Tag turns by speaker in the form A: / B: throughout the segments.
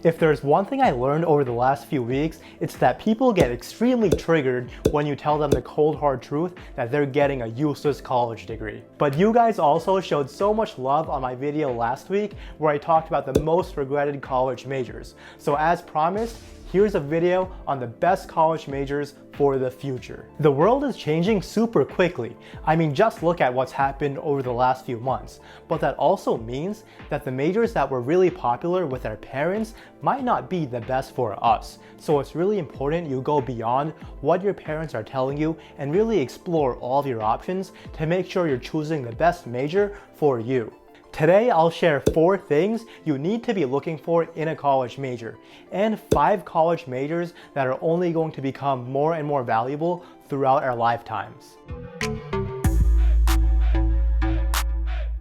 A: If there's one thing I learned over the last few weeks, it's that people get extremely triggered when you tell them the cold hard truth that they're getting a useless college degree. But you guys also showed so much love on my video last week where I talked about the most regretted college majors. So as promised, here's a video on the best college majors for the future. The world is changing super quickly. I mean, just look at what's happened over the last few months. But that also means that the majors that were really popular with our parents might not be the best for us. So it's really important you go beyond what your parents are telling you and really explore all of your options to make sure you're choosing the best major for you. Today, I'll share 4 things you need to be looking for in a college major, and 5 college majors that are only going to become more and more valuable throughout our lifetimes.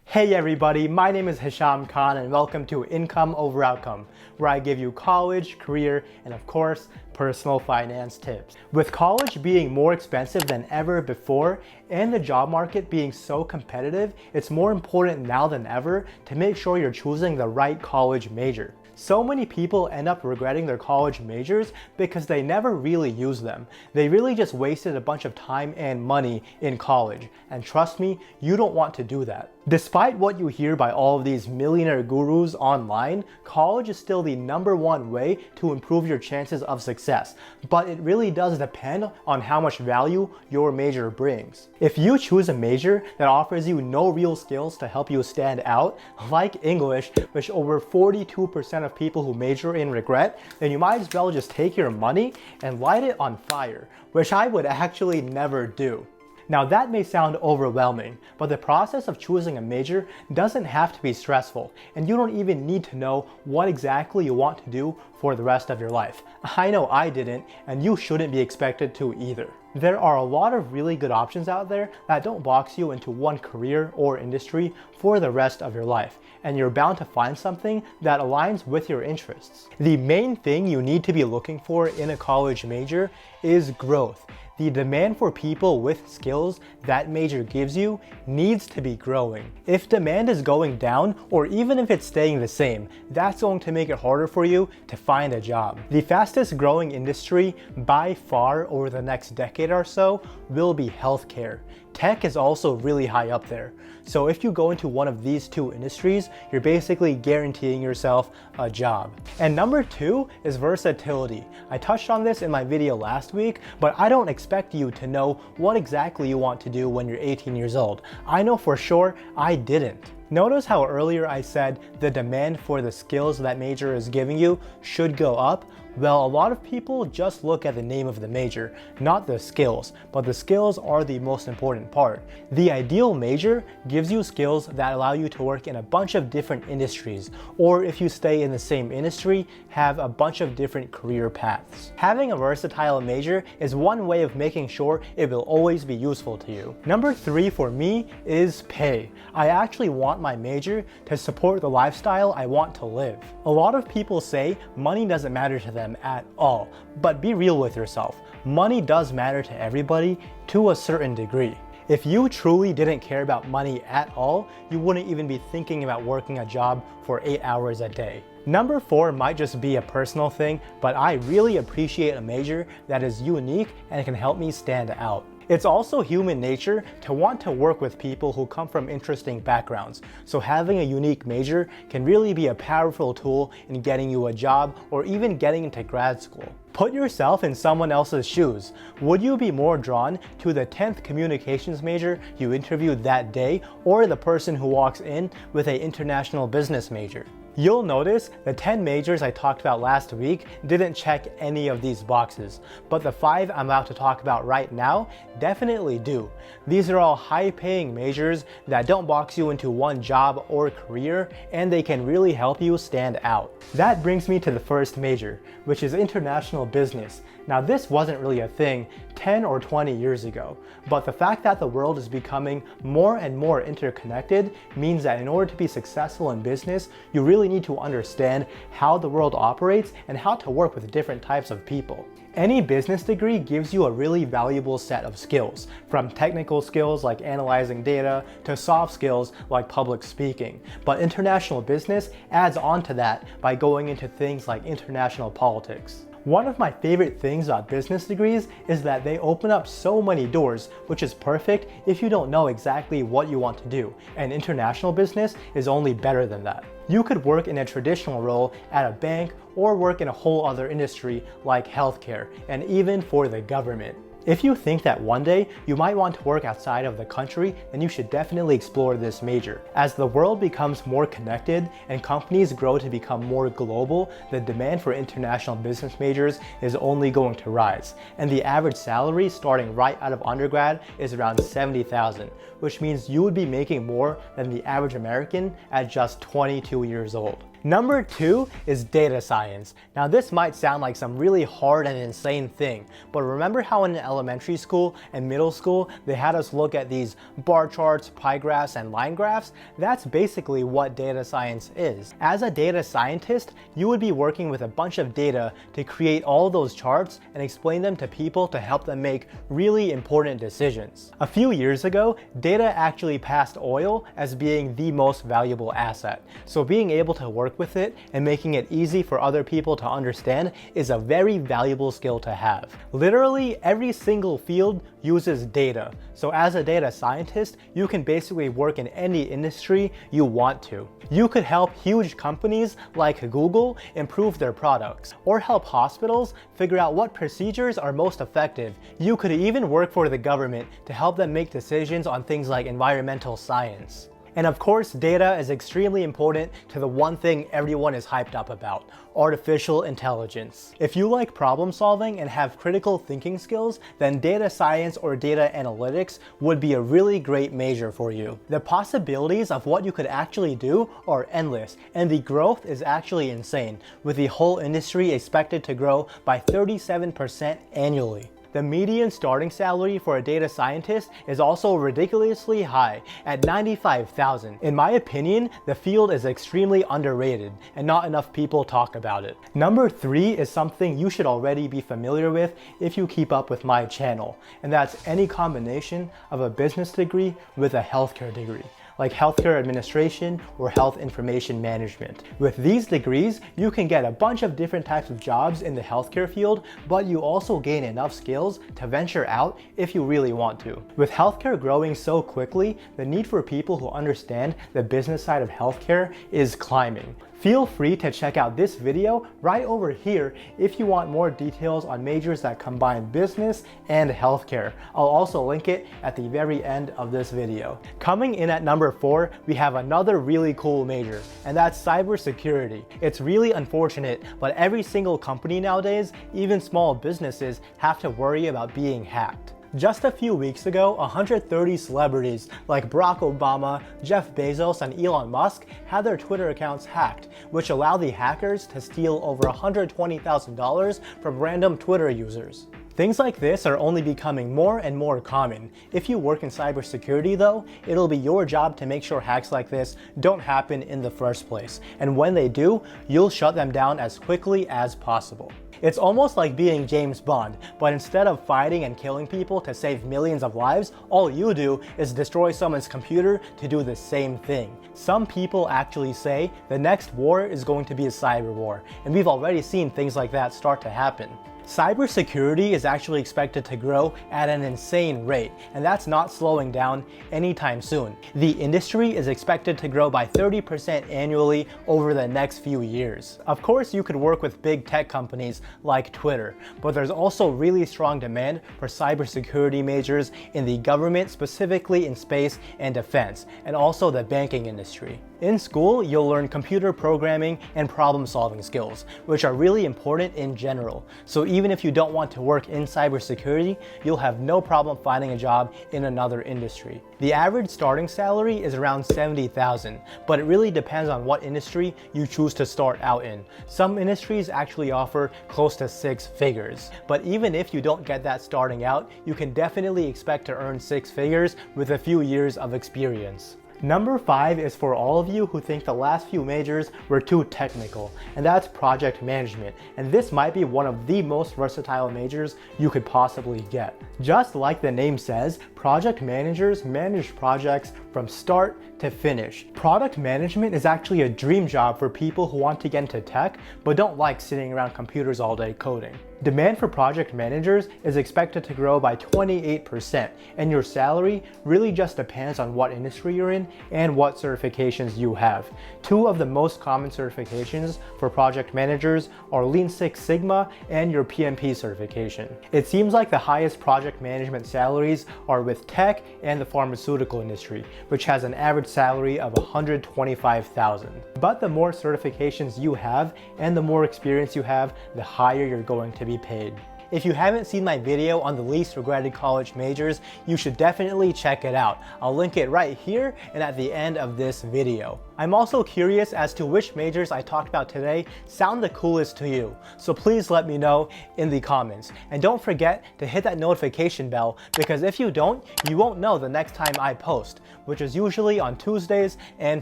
A: Hey everybody, my name is Hisham Khan and welcome to Income Over Outcome, where I give you college, career, and of course, personal finance tips. With college being more expensive than ever before and the job market being so competitive, it's more important now than ever to make sure you're choosing the right college major. So many people end up regretting their college majors because they never really use them. They really just wasted a bunch of time and money in college. And trust me, you don't want to do that. Despite what you hear by all of these millionaire gurus online, college is still the #1 way to improve your chances of success. But it really does depend on how much value your major brings. If you choose a major that offers you no real skills to help you stand out, like English, which over 42% of people who major in regret, then you might as well just take your money and light it on fire, which I would actually never do. Now that may sound overwhelming, but the process of choosing a major doesn't have to be stressful, and you don't even need to know what exactly you want to do for the rest of your life. I know I didn't, and you shouldn't be expected to either. There are a lot of really good options out there that don't box you into one career or industry for the rest of your life, and you're bound to find something that aligns with your interests. The main thing you need to be looking for in a college major is growth. The demand for people with skills that major gives you needs to be growing. If demand is going down, or even if it's staying the same, that's going to make it harder for you to find a job. The fastest growing industry by far over the next decade or so will be healthcare. Tech is also really high up there. So if you go into one of these 2 industries, you're basically guaranteeing yourself a job. And number 2 is versatility. I touched on this in my video last week, but I don't expect you to know what exactly you want to do when you're 18 years old. I know for sure I didn't. Notice how earlier I said the demand for the skills that major is giving you should go up? Well, a lot of people just look at the name of the major, not the skills, but the skills are the most important part. The ideal major gives you skills that allow you to work in a bunch of different industries, or if you stay in the same industry, have a bunch of different career paths. Having a versatile major is one way of making sure it will always be useful to you. Number 3 for me is pay. I actually want my major to support the lifestyle I want to live. A lot of people say money doesn't matter to them at all, but be real with yourself. Money does matter to everybody to a certain degree. If you truly didn't care about money at all, you wouldn't even be thinking about working a job for 8 hours a day. Number 4 might just be a personal thing, but I really appreciate a major that is unique and can help me stand out. It's also human nature to want to work with people who come from interesting backgrounds, so having a unique major can really be a powerful tool in getting you a job or even getting into grad school. Put yourself in someone else's shoes. Would you be more drawn to the 10th communications major you interviewed that day, or the person who walks in with an international business major? You'll notice the 10 majors I talked about last week didn't check any of these boxes, but the 5 I'm about to talk about right now definitely do. These are all high-paying majors that don't box you into one job or career, and they can really help you stand out. That brings me to the first major, which is international business. Now this wasn't really a thing 10 or 20 years ago, but the fact that the world is becoming more and more interconnected means that in order to be successful in business, you really really need to understand how the world operates and how to work with different types of people. Any business degree gives you a really valuable set of skills, from technical skills like analyzing data to soft skills like public speaking. But international business adds on to that by going into things like international politics. One of my favorite things about business degrees is that they open up so many doors, which is perfect if you don't know exactly what you want to do, and international business is only better than that. You could work in a traditional role at a bank or work in a whole other industry like healthcare, and even for the government. If you think that one day you might want to work outside of the country, then you should definitely explore this major. As the world becomes more connected and companies grow to become more global, the demand for international business majors is only going to rise. And the average salary starting right out of undergrad is around $70,000, which means you would be making more than the average American at just 22 years old. Number 2 is data science. Now this might sound like some really hard and insane thing, but remember how in elementary school and middle school they had us look at these bar charts, pie graphs, and line graphs? That's basically what data science is. As a data scientist, you would be working with a bunch of data to create all those charts and explain them to people to help them make really important decisions. A few years ago, data actually passed oil as being the most valuable asset. So being able to work with it and making it easy for other people to understand is a very valuable skill to have. Literally every single field uses data. So as a data scientist, you can basically work in any industry you want to. You could help huge companies like Google improve their products, or help hospitals figure out what procedures are most effective. You could even work for the government to help them make decisions on things like environmental science. And of course, data is extremely important to the one thing everyone is hyped up about: artificial intelligence. If you like problem solving and have critical thinking skills, then data science or data analytics would be a really great major for you. The possibilities of what you could actually do are endless, and the growth is actually insane, with the whole industry expected to grow by 37% annually. The median starting salary for a data scientist is also ridiculously high at $95,000. In my opinion, the field is extremely underrated and not enough people talk about it. Number 3 is something you should already be familiar with if you keep up with my channel, and that's any combination of a business degree with a healthcare degree, like healthcare administration or health information management. With these degrees, you can get a bunch of different types of jobs in the healthcare field, but you also gain enough skills to venture out if you really want to. With healthcare growing so quickly, the need for people who understand the business side of healthcare is climbing. Feel free to check out this video right over here if you want more details on majors that combine business and healthcare. I'll also link it at the very end of this video. Coming in at number 4, we have another really cool major, and that's cybersecurity. It's really unfortunate, but every single company nowadays, even small businesses, have to worry about being hacked. Just a few weeks ago, 130 celebrities like Barack Obama, Jeff Bezos, and Elon Musk had their Twitter accounts hacked, which allowed the hackers to steal over $120,000 from random Twitter users. Things like this are only becoming more and more common. If you work in cybersecurity though, it'll be your job to make sure hacks like this don't happen in the first place. And when they do, you'll shut them down as quickly as possible. It's almost like being James Bond, but instead of fighting and killing people to save millions of lives, all you do is destroy someone's computer to do the same thing. Some people actually say the next war is going to be a cyber war, and we've already seen things like that start to happen. Cybersecurity is actually expected to grow at an insane rate, and that's not slowing down anytime soon. The industry is expected to grow by 30% annually over the next few years. Of course, you could work with big tech companies like Twitter, but there's also really strong demand for cybersecurity majors in the government, specifically in space and defense, and also the banking industry. In school, you'll learn computer programming and problem-solving skills, which are really important in general. So even if you don't want to work in cybersecurity, you'll have no problem finding a job in another industry. The average starting salary is around $70,000, but it really depends on what industry you choose to start out in. Some industries actually offer close to 6 figures. But even if you don't get that starting out, you can definitely expect to earn 6 figures with a few years of experience. Number 5 is for all of you who think the last few majors were too technical, and that's project management. And this might be one of the most versatile majors you could possibly get. Just like the name says, project managers manage projects from start to finish. Product management is actually a dream job for people who want to get into tech but don't like sitting around computers all day coding. Demand for project managers is expected to grow by 28%, and your salary really just depends on what industry you're in and what certifications you have. Two of the most common certifications for project managers are Lean Six Sigma and your PMP certification. It seems like the highest project management salaries are with tech and the pharmaceutical industry, which has an average salary of $125,000. But the more certifications you have and the more experience you have, the higher you're going to be paid. If you haven't seen my video on the least regretted college majors, you should definitely check it out. I'll link it right here and at the end of this video. I'm also curious as to which majors I talked about today sound the coolest to you, so please let me know in the comments. And don't forget to hit that notification bell, because if you don't, you won't know the next time I post, which is usually on Tuesdays and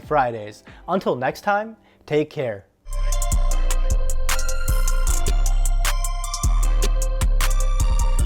A: Fridays. Until next time, take care.